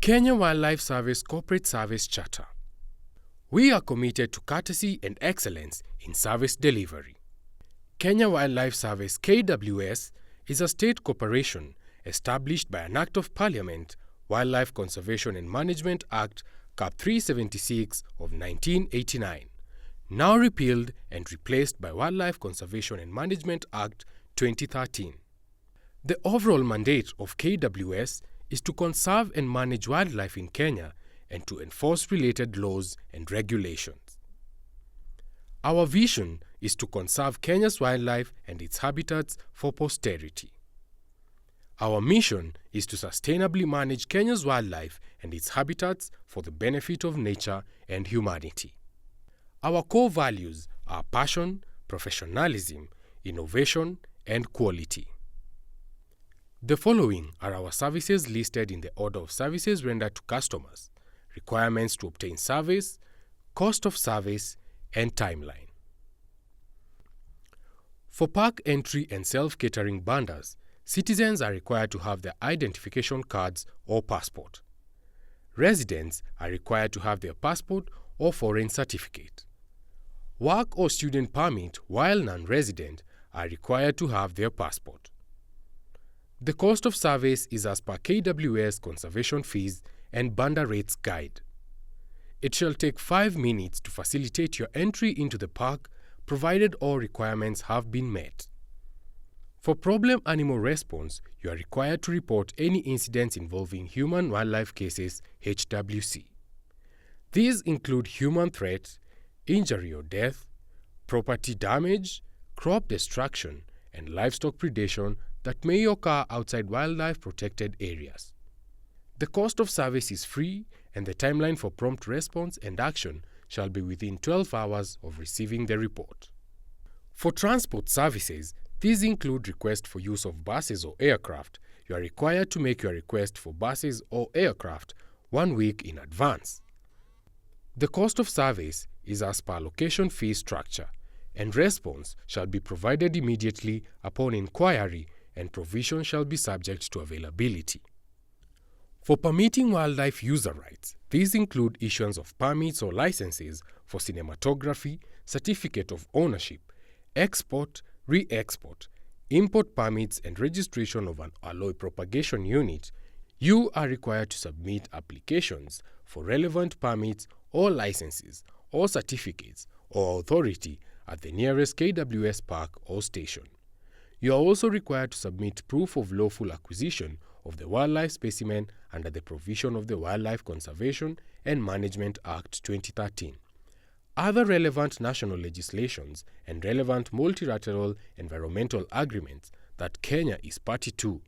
Kenya Wildlife Service Corporate Service Charter. We are committed to courtesy and excellence in service delivery. Kenya Wildlife Service KWS is a state corporation established by an Act of Parliament, Wildlife Conservation and Management Act, Cap 376 of 1989, now repealed and replaced by Wildlife Conservation and Management Act 2013. The overall mandate of KWS is to conserve and manage wildlife in Kenya and to enforce related laws and regulations. Our vision is to conserve Kenya's wildlife and its habitats for posterity. Our mission is to sustainably manage Kenya's wildlife and its habitats for the benefit of nature and humanity. Our core values are passion, professionalism, innovation, and quality. The following are our services listed in the order of services rendered to customers, requirements to obtain service, cost of service, and timeline. For park entry and self-catering banders, citizens are required to have their identification cards or passport. Residents are required to have their passport or foreign certificate. Work or student permit, while non-resident, are required to have their passport. The cost of service is as per KWS Conservation Fees and Bander Rates Guide. It shall take 5 minutes to facilitate your entry into the park, provided all requirements have been met. For problem animal response, you are required to report any incidents involving human-wildlife cases (HWC). These include human threat, injury or death, property damage, crop destruction, and livestock predation that may occur outside wildlife protected areas. The cost of service is free, and the timeline for prompt response and action shall be within 12 hours of receiving the report. For transport services, these include requests for use of buses or aircraft. You are required to make your request for buses or aircraft 1 week in advance. The cost of service is as per location fee structure, and response shall be provided immediately upon inquiry, and provision shall be subject to availability. For permitting wildlife user rights, these include issuance of permits or licenses for cinematography, certificate of ownership, export, re-export, import permits, and registration of an alloy propagation unit. You are required to submit applications for relevant permits or licenses or certificates or authority at the nearest KWS park or station. You are also required to submit proof of lawful acquisition of the wildlife specimen under the provision of the Wildlife Conservation and Management Act 2013. Other relevant national legislations and relevant multilateral environmental agreements that Kenya is party to.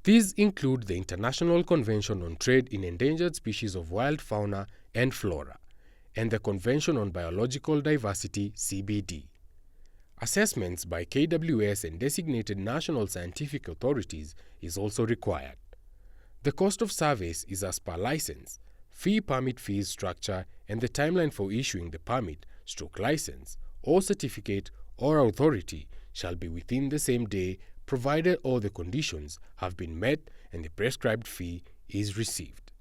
These include the International Convention on Trade in Endangered Species of Wild Fauna and Flora and the Convention on Biological Diversity (CBD). Assessments by KWS and designated national scientific authorities is also required. The cost of service is as per license, fee permit fees structure, and the timeline for issuing the permit, license, or certificate or authority shall be within the same day, provided all the conditions have been met and the prescribed fee is received.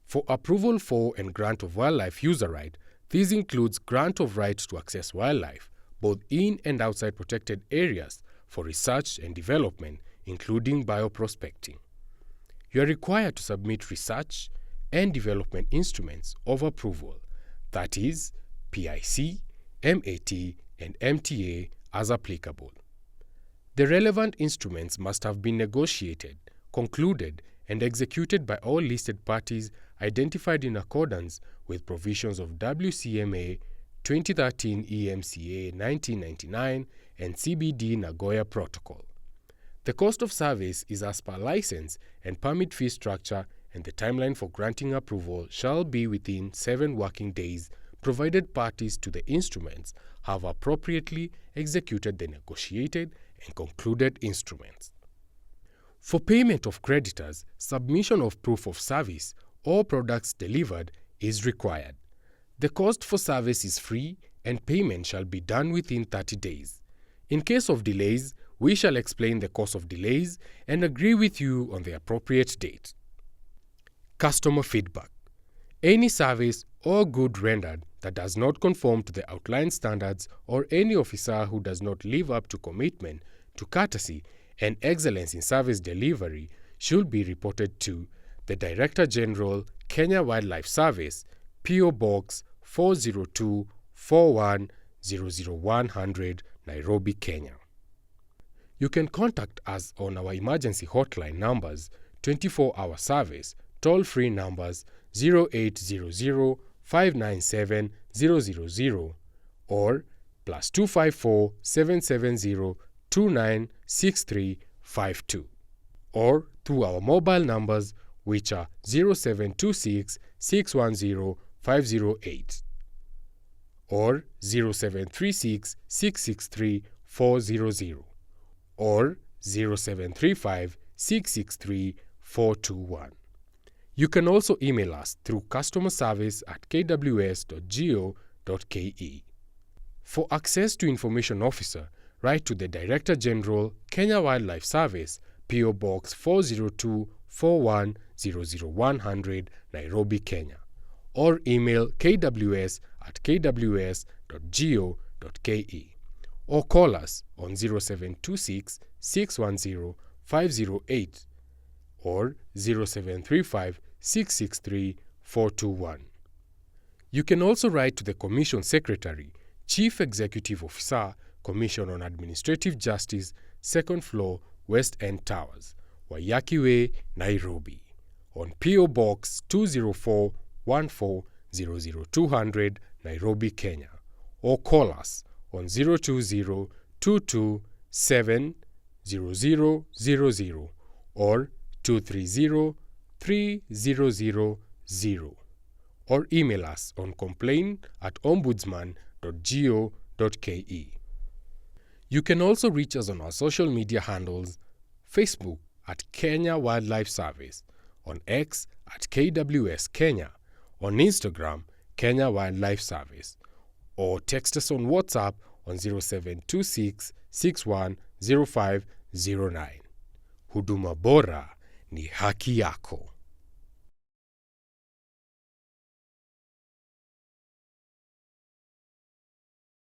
For approval for and grant of wildlife user right, this includes grant of right to access wildlife, both in and outside protected areas, for research and development, including bioprospecting. You are required to submit research and development instruments of approval, that is, PIC, MAT, and MTA as applicable. The relevant instruments must have been negotiated, concluded, and executed by all listed parties identified in accordance with provisions of WCMA 2013 EMCA 1999 and CBD Nagoya Protocol. The cost of service is as per license and permit fee structure, and the timeline for granting approval shall be within 7 working days, provided parties to the instruments have appropriately executed the negotiated and concluded instruments. For payment of creditors, submission of proof of service or products delivered is required. The cost for service is free and payment shall be done within 30 days. In case of delays, we shall explain the cause of delays and agree with you on the appropriate date. Customer feedback. Any service or good rendered that does not conform to the outlined standards or any officer who does not live up to commitment to courtesy and excellence in service delivery should be reported to the Director General, Kenya Wildlife Service, P.O. Box 402 41 00100, Nairobi, Kenya. You can contact us on our emergency hotline numbers, 24-hour service, toll-free numbers 0800 597 000 or +254 770 296352, or through our mobile numbers, which are 0726 610 508 or 0736 663 400 or 0735 663 421. You can also email us through customerservice@kws.go.ke. For access to Information Officer, write to the Director General, Kenya Wildlife Service, P.O. Box 402 41 00100, Nairobi, Kenya, or email kws@kws.go.ke, or call us on 0726 610 508 or 0735 663 421. You can also write to the Commission Secretary, Chief Executive Officer, Commission on Administrative Justice, 2nd floor, West End Towers, Waiyaki Way, Nairobi, on P.O. Box 20414 00200, Nairobi, Kenya, or call us on 020 227 0000 or 230 3000, or email us on complaint@ombudsman.go.ke. You can also reach us on our social media handles: Facebook @Kenya Wildlife Service, on X @KWS Kenya, on Instagram Kenya Wildlife Service, or text us on WhatsApp on 0726 610509. Huduma bora ni haki yako.